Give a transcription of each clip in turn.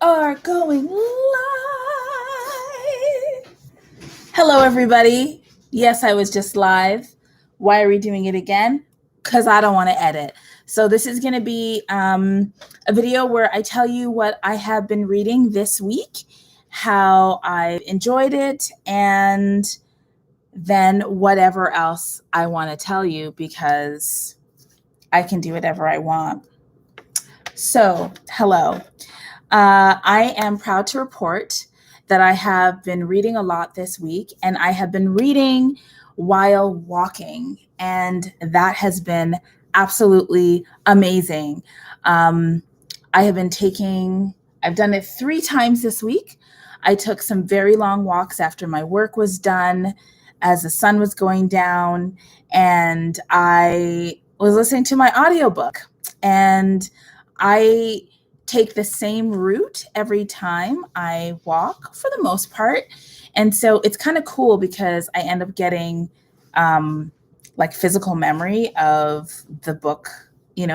are going live. Hello, everybody. Yes, I was just live. Why are we doing it again? Because I don't want to edit. So this is going to be a video where I tell you what I have been reading this week, how I enjoyed it, and then whatever else I want to tell you, because I can do whatever I want. So, hello. I am proud to report that I have been reading a lot this week, and I have been reading while walking, and that has been absolutely amazing. I've done it 3 times this week. I took some very long walks after my work was done, as the sun was going down, and I was listening to my audiobook, and I take the same route every time I walk for the most part. And so it's kind of cool because I end up getting like physical memory of the book,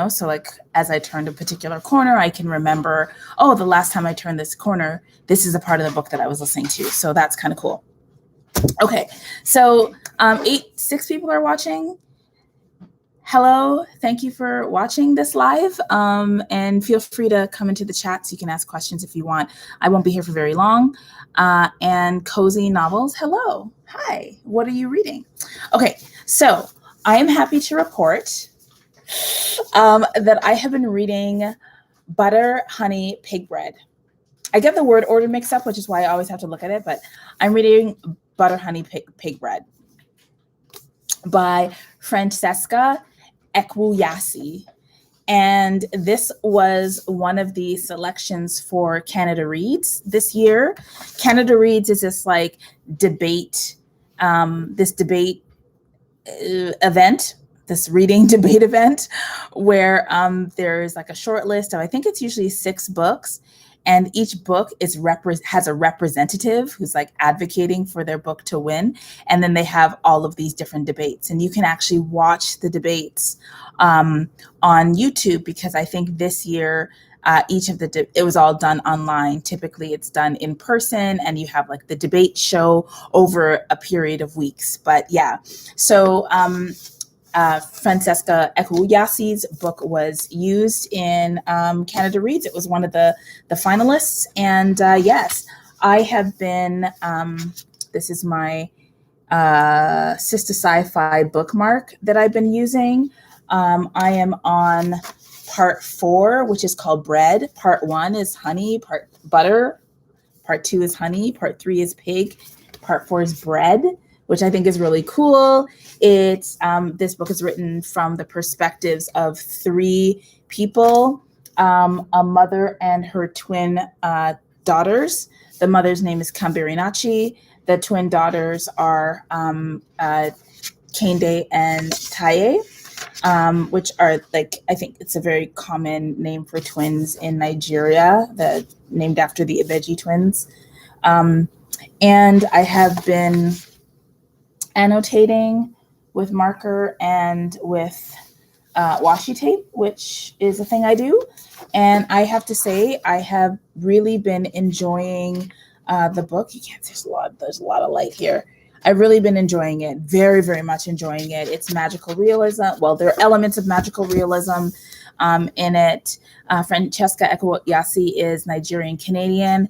so like as I turned a particular corner, I can remember, oh, the last time I turned this corner, this is a part of the book that I was listening to. So that's kind of cool. Okay, so 6 people are watching. Hello, thank you for watching this live, and feel free to come into the chat so you can ask questions if you want. I won't be here for very long. And Cozy Novels, hello, hi, what are you reading? Okay, so I am happy to report that I have been reading Butter, Honey, Pig Bread. I get the word order mixed up, which is why I always have to look at it, but I'm reading Butter, Honey, Pig Bread by Francesca Ekwuyasi. And this was one of the selections for Canada Reads this year. Canada Reads is this like debate, event, this reading debate event where there's like a short list of, I think it's usually 6 books. And each book has a representative who's like advocating for their book to win. And then they have all of these different debates. And you can actually watch the debates on YouTube, because I think this year, it was all done online. Typically it's done in person, and you have like the debate show over a period of weeks. But yeah, so Francesca Ekwuyasi's book was used in Canada Reads. It was one of the finalists. And yes, I have been, this is my SistahSciFi bookmark that I've been using. I am on part 4, which is called Bread. Part 1 is honey, part butter. Part 2 is honey. Part 3 is pig. Part 4 is bread, which I think is really cool. It's this book is written from the perspectives of 3 people, a mother and her twin daughters. The mother's name is Kambirinachi. The twin daughters are Kende and Taye, which are like, I think it's a very common name for twins in Nigeria, named after the Ibeji twins. And I have been annotating with marker and with washi tape, which is a thing I do. And I have to say, I have really been enjoying the book. You can't, there's a lot of light here. I've really been enjoying it, very, very much enjoying it. It's magical realism. Well, there are elements of magical realism in it. Francesca Ekwuyasi is Nigerian Canadian.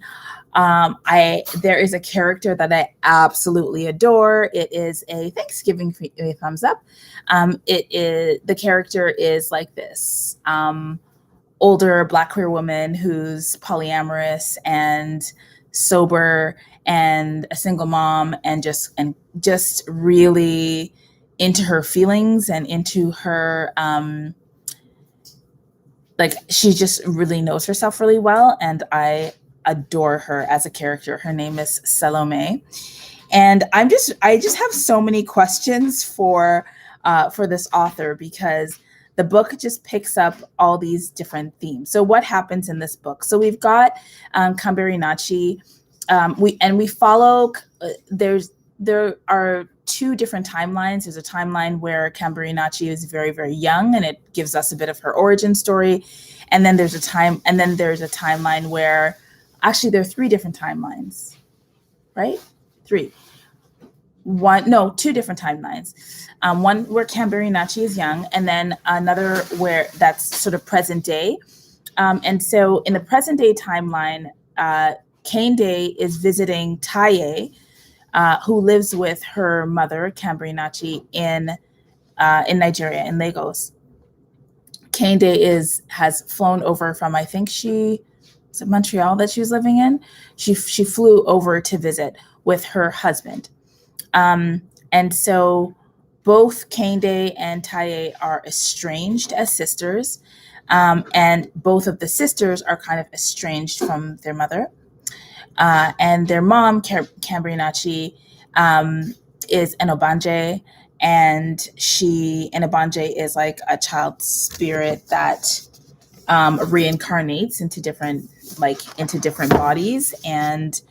There is a character that I absolutely adore. It is a Thanksgiving thumbs up. The character is like this older Black queer woman who's polyamorous and sober and a single mom, and just really into her feelings and into her like she just really knows herself really well, and I adore her as a character. Her name is Salome, and I just have so many questions for this author, because the book just picks up all these different themes. So what happens in this book? So we've got Kambirinachi. We follow. There are 2 different timelines. There's a timeline where Kambirinachi is very, very young, and it gives us a bit of her origin story. And then there's a timeline where Actually, there are 3 different timelines, right? 3. Two different timelines. One where Kamberi is young, and then another where that's sort of present day. And so in the present day timeline, Kehinde is visiting Taye, who lives with her mother, Kamberi in Nigeria, in Lagos. Kehinde has flown over from, I think was it Montreal that she was living in? She flew over to visit with her husband. And so both Kehinde and Taye are estranged as sisters, and both of the sisters are kind of estranged from their mother. And their mom, Kamberi is an Obanje, and Obanje is like a child spirit that reincarnates into different bodies, and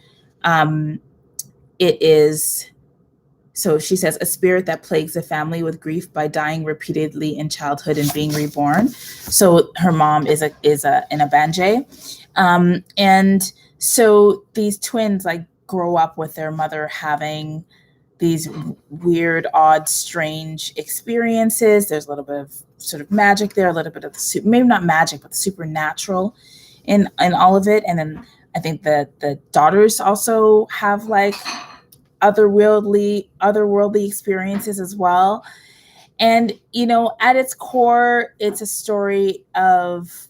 it is. So she says, a spirit that plagues a family with grief by dying repeatedly in childhood and being reborn. So her mom is an Obanje. And so these twins like grow up with their mother having these weird, odd, strange experiences. There's a little bit of sort of magic there, a little bit of maybe not magic, but the supernatural in all of it. And then I think that the daughters also have like otherworldly experiences as well. And, at its core, it's a story of,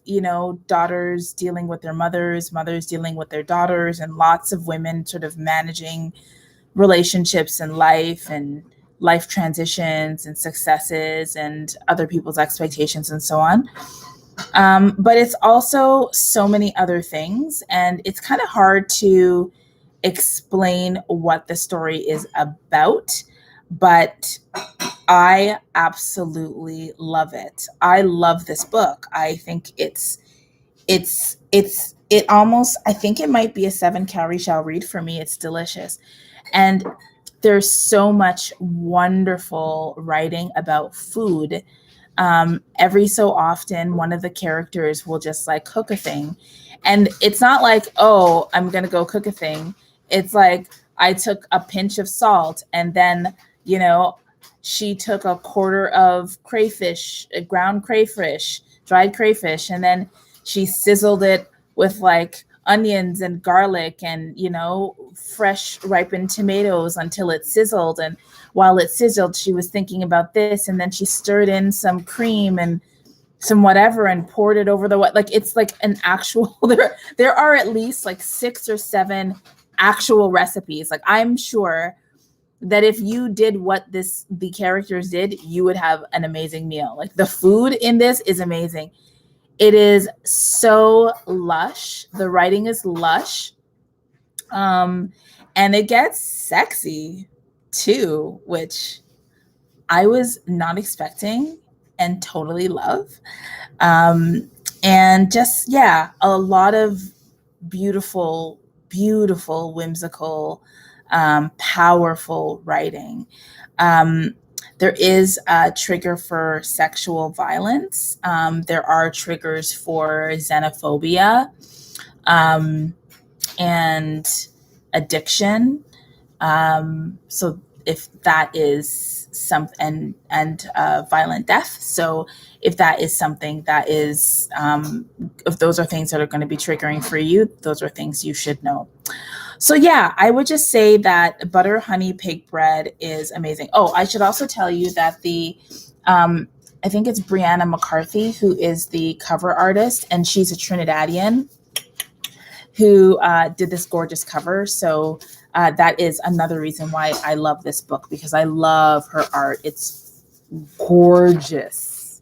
daughters dealing with their mothers dealing with their daughters, and lots of women sort of managing relationships and life transitions and successes and other people's expectations and so on. But it's also so many other things, and it's kind of hard to explain what the story is about, but I absolutely love it. I love this book. I think I think it might be a 7 calorie shall read for me. It's delicious. And there's so much wonderful writing about food. Every so often, one of the characters will just like cook a thing. And it's not like, oh, I'm going to go cook a thing. It's like, I took a pinch of salt, and then, she took a quarter of crayfish, ground crayfish, dried crayfish, and then she sizzled it with like onions and garlic and, fresh ripened tomatoes until it sizzled. And while it sizzled, she was thinking about this, and then she stirred in some cream and some whatever and poured it over it's like an actual, there are at least like 6 or 7 actual recipes. Like, I'm sure that if you did what the characters did, you would have an amazing meal. Like, the food in this is amazing. It is so lush. The writing is lush. And it gets sexy too, which I was not expecting and totally love. And just, a lot of beautiful, whimsical, powerful writing. There is a trigger for sexual violence. There are triggers for xenophobia and addiction. So if that is something, and violent death. So if that is something that is, if those are things that are going to be triggering for you, those are things you should know. So I would just say that butter, honey, pig bread is amazing. Oh, I should also tell you that I think it's Brianna McCarthy who is the cover artist, and she's a Trinidadian who did this gorgeous cover. So that is another reason why I love this book, because I love her art. It's gorgeous.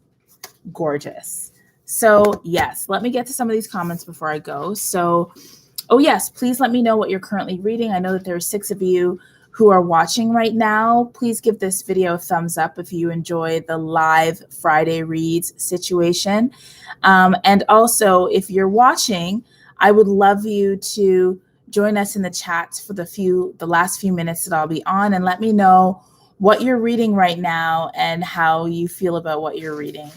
So yes, let me get to some of these comments before I go. So, oh yes, please let me know what you're currently reading. I know that there are 6 of you who are watching right now. Please give this video a thumbs up if you enjoy the live Friday reads situation. And also, if you're watching, I would love you to join us in the chat for the last few minutes that I'll be on, and let me know what you're reading right now and how you feel about what you're reading.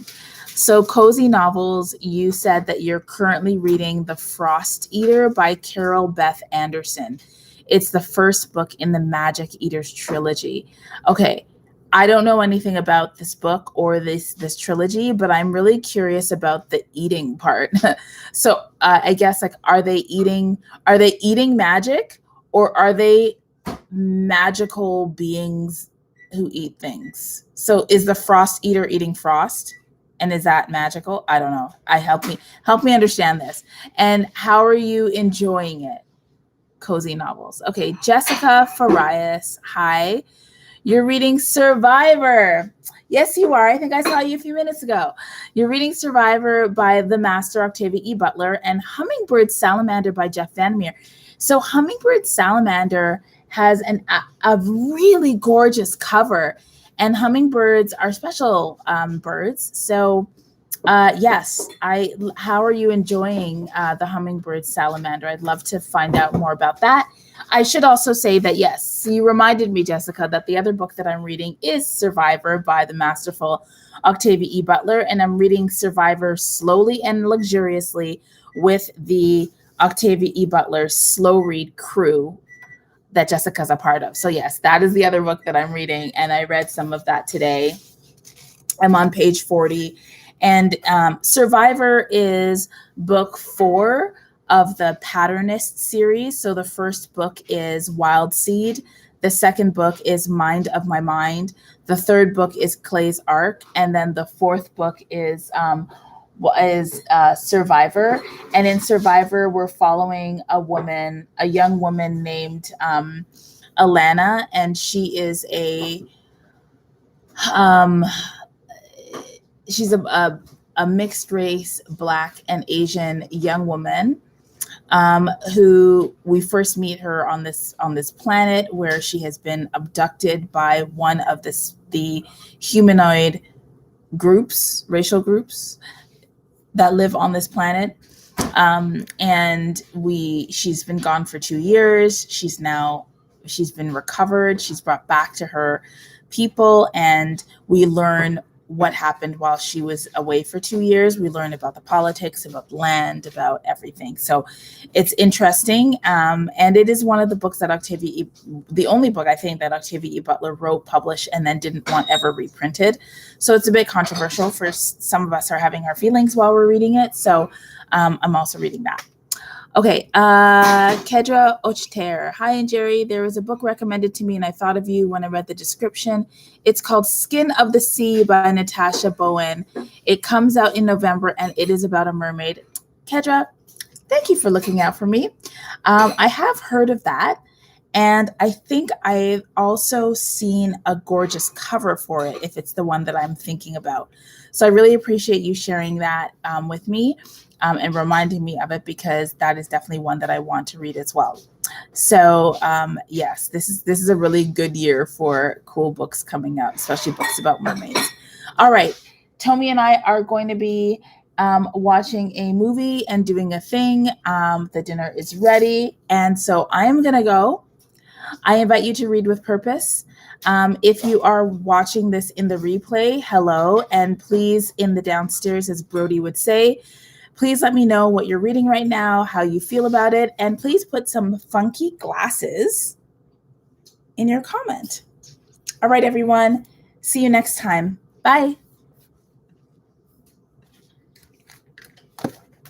So Cozy Novels, you said that you're currently reading The Frost Eater by Carol Beth Anderson. It's the first book in the Magic Eaters trilogy. Okay, I don't know anything about this book or this trilogy, but I'm really curious about the eating part. So I guess, like, are they eating magic, or are they magical beings who eat things? So is the Frost Eater eating frost? And is that magical? I don't know. Help me understand this. And how are you enjoying it? Cozy Novels. Okay, Jessica Farias. Hi. You're reading Survivor. Yes, you are. I think I saw you a few minutes ago. You're reading Survivor by the master Octavia E. Butler and Hummingbird Salamander by Jeff Vandermeer. So Hummingbird Salamander has a really gorgeous cover, and hummingbirds are special birds. So yes, how are you enjoying the Hummingbird Salamander? I'd love to find out more about that. I should also say that, yes, you reminded me, Jessica, that the other book that I'm reading is Survivor by the masterful Octavia E. Butler, and I'm reading Survivor slowly and luxuriously with the Octavia E. Butler slow read crew that Jessica's a part of. So yes, that is the other book that I'm reading, and I read some of that today. I'm on page 40, and Survivor is book 4 of the Patternist series. So the first book is Wild Seed. The second book is Mind of My Mind. The third book is Clay's Ark. And then the fourth book is Survivor. And in Survivor, we're following a young woman named Alana. And she is she's a mixed race Black and Asian young woman who we first meet her on this planet where she has been abducted by one of the humanoid racial groups that live on this planet. And she's been gone for 2 years. She's been recovered. She's brought back to her people, and we learn what happened while she was away for 2 years. We learn about the politics, about land, about everything. So it's interesting. And it is one of the books that the only book I think that Octavia E. Butler wrote, published, and then didn't want ever reprinted. So it's a bit controversial. For some of us are having our feelings while we're reading it. So I'm also reading that. Okay, Kedra Ochter. Hi, Njeri. There was a book recommended to me, and I thought of you when I read the description. It's called Skin of the Sea by Natasha Bowen. It comes out in November, and it is about a mermaid. Kedra, thank you for looking out for me. I have heard of that, and I think I've also seen a gorgeous cover for it, if it's the one that I'm thinking about. So I really appreciate you sharing that with me. And reminding me of it, because that is definitely one that I want to read as well. So yes, this is a really good year for cool books coming out, especially books about mermaids. All right, Tommy and I are going to be watching a movie and doing a thing. The dinner is ready, and so I am gonna go. I invite you to read with purpose. If you are watching this in the replay, hello, and please, in the downstairs, as Brody would say, please let me know what you're reading right now, how you feel about it, and please put some funky glasses in your comment. All right, everyone. See you next time. Bye.